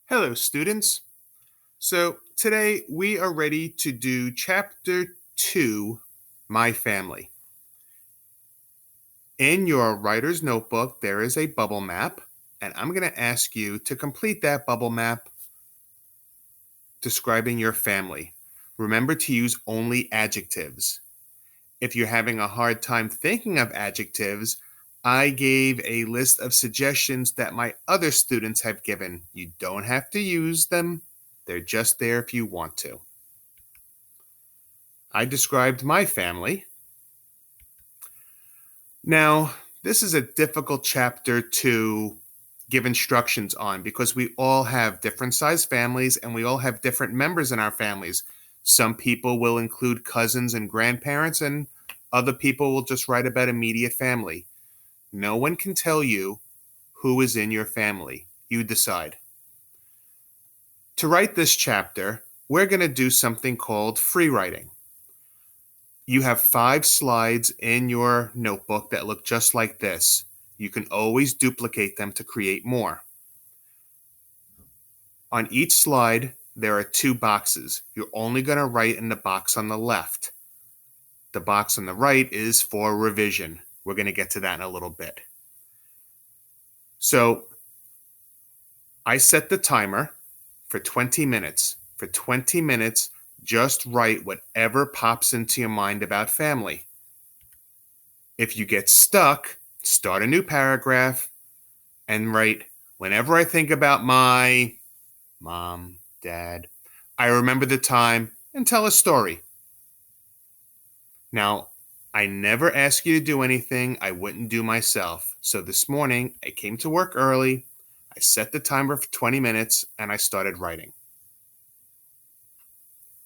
Hello, students. So today we are ready to do Chapter 2, My Family. In your writer's notebook, there is a bubble map, and I'm going to ask you to complete that bubble map describing your family. Remember to use only adjectives. If you're having a hard time thinking of adjectives, I gave a list of suggestions that my other students have given. You don't have to use them, they're just there if you want to. I described my family. Now, this is a difficult chapter to give instructions on because we all have different sized families and we all have different members in our families. Some people will include cousins and grandparents, and other people will just write about immediate family. No one can tell you who is in your family. You decide. To write this chapter, we're going to do something called free writing. You have 5 slides in your notebook that look just like this. You can always duplicate them to create more. On each slide, there are 2 boxes. You're only going to write in the box on the left. The box on the right is for revision. We're going to get to that in a little bit. So I set the timer for 20 minutes. For 20 minutes, just write whatever pops into your mind about family. If you get stuck, start a new paragraph and write, whenever I think about my mom, dad, I remember the time, and tell a story. Now, I never ask you to do anything I wouldn't do myself. So this morning, I came to work early, I set the timer for 20 minutes, and I started writing.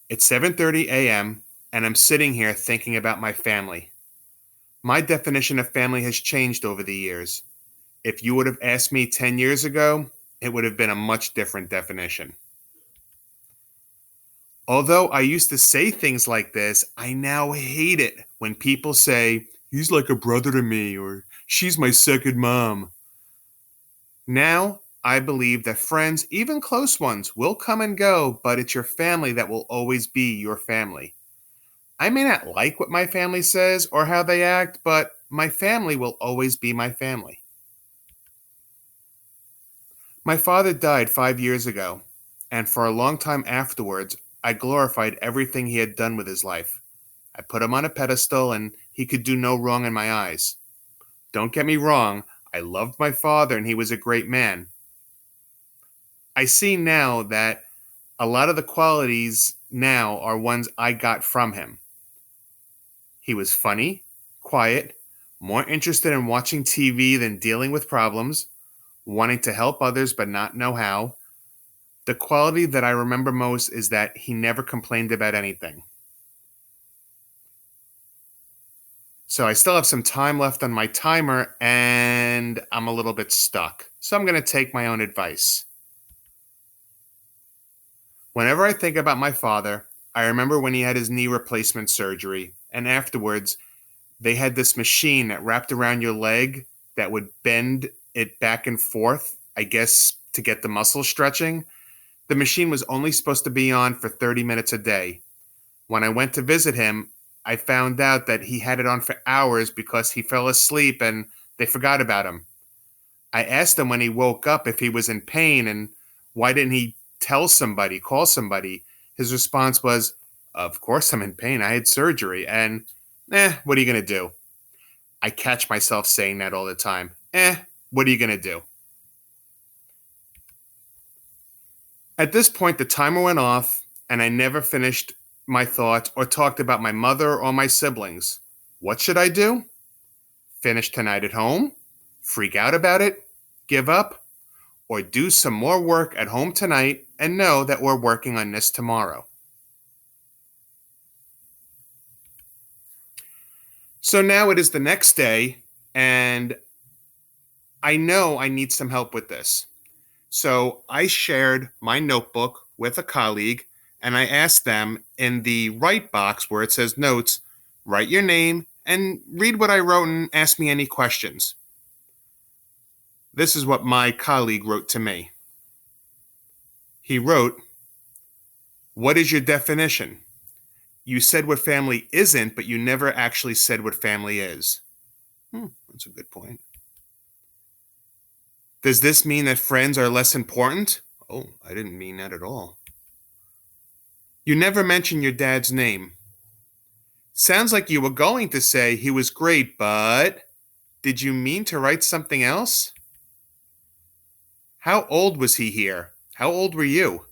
It's 7:30 a.m., and I'm sitting here thinking about my family. My definition of family has changed over the years. If you would have asked me 10 years ago, it would have been a much different definition. Although I used to say things like this, I now hate it when people say, he's like a brother to me, or she's my second mom. Now, I believe that friends, even close ones, will come and go, but it's your family that will always be your family. I may not like what my family says or how they act, but my family will always be my family. My father died 5 years ago, and for a long time afterwards, I glorified everything he had done with his life. I put him on a pedestal, and he could do no wrong in my eyes. Don't get me wrong, I loved my father, and he was a great man. I see now that a lot of the qualities now are ones I got from him. He was funny, quiet, more interested in watching TV than dealing with problems, wanting to help others but not know how. The quality that I remember most is that he never complained about anything. So I still have some time left on my timer and I'm a little bit stuck. So I'm going to take my own advice. Whenever I think about my father, I remember when he had his knee replacement surgery, and afterwards, they had this machine that wrapped around your leg that would bend it back and forth, I guess, to get the muscle stretching. The machine was only supposed to be on for 30 minutes a day. When I went to visit him, I found out that he had it on for hours because he fell asleep and they forgot about him. I asked him when he woke up if he was in pain and why didn't he tell somebody, call somebody. His response was, of course I'm in pain. I had surgery. And, what are you going to do? I catch myself saying that all the time. What are you going to do? At this point, the timer went off, and I never finished my thoughts or talked about my mother or my siblings. What should I do? Finish tonight at home? Freak out about it? Give up? Or do some more work at home tonight and know that we're working on this tomorrow? So now it is the next day, and I know I need some help with this. So I shared my notebook with a colleague, and I asked them in the right box where it says notes, write your name and read what I wrote and ask me any questions. This is what my colleague wrote to me. He wrote, "What is your definition? You said what family isn't, but you never actually said what family is." That's a good point. "Does this mean that friends are less important?" Oh, I didn't mean that at all. "You never mentioned your dad's name. Sounds like you were going to say he was great, but did you mean to write something else? How old was he here? How old were you?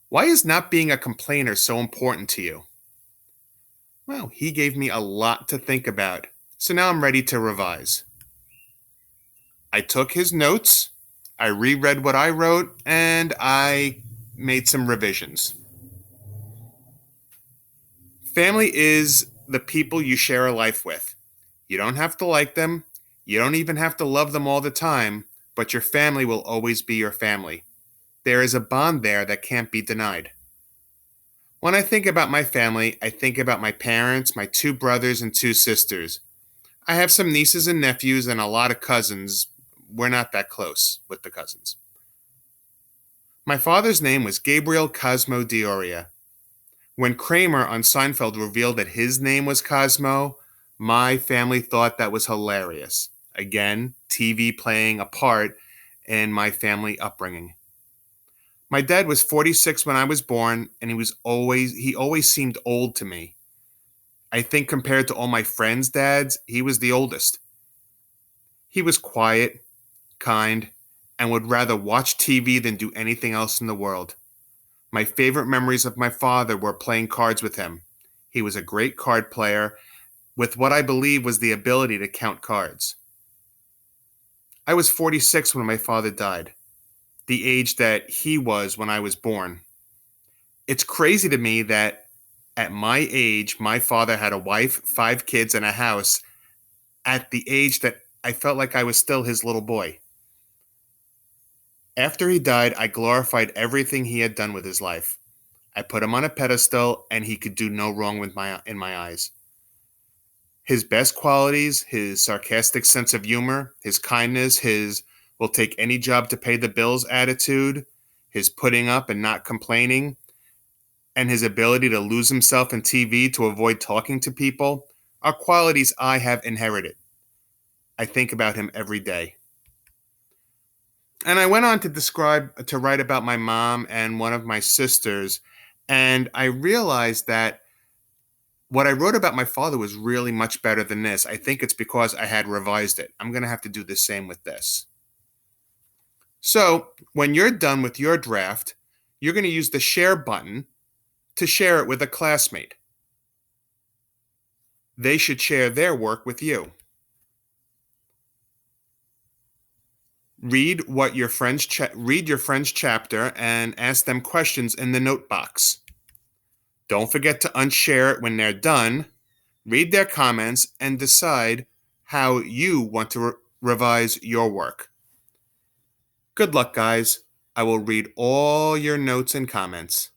Why is not being a complainer so important to you?" Well, he gave me a lot to think about, so now I'm ready to revise. I took his notes, I reread what I wrote, and I made some revisions. Family is the people you share a life with. You don't have to like them, you don't even have to love them all the time, but your family will always be your family. There is a bond there that can't be denied. When I think about my family, I think about my parents, my two brothers, and two sisters. I have some nieces and nephews and a lot of cousins. We're not that close with the cousins. My father's name was Gabriel Cosmo Dioria. When Kramer on Seinfeld revealed that his name was Cosmo, my family thought that was hilarious. Again, TV playing a part in my family upbringing. My dad was 46 when I was born, and he always seemed old to me. I think compared to all my friends' dads, he was the oldest. He was quiet, kind, and would rather watch TV than do anything else in the world. My favorite memories of my father were playing cards with him. He was a great card player with what I believe was the ability to count cards. I was 46 when my father died, the age that he was when I was born. It's crazy to me that at my age, my father had a wife, 5 kids, and a house at the age that I felt like I was still his little boy. After he died, I glorified everything he had done with his life. I put him on a pedestal, and he could do no wrong in my eyes. His best qualities, his sarcastic sense of humor, his kindness, his will take any job to pay the bills attitude, his putting up and not complaining, and his ability to lose himself in TV to avoid talking to people are qualities I have inherited. I think about him every day. And I went on to write about my mom and one of my sisters, and I realized that what I wrote about my father was really much better than this. I think it's because I had revised it. I'm going to have to do the same with this. So, when you're done with your draft, you're going to use the share button to share it with a classmate. They should share their work with you. Read your friend's chapter and ask them questions in the note box. Don't forget to unshare it when they're done. Read their comments and decide how you want to revise your work. Good luck, guys. I will read all your notes and comments.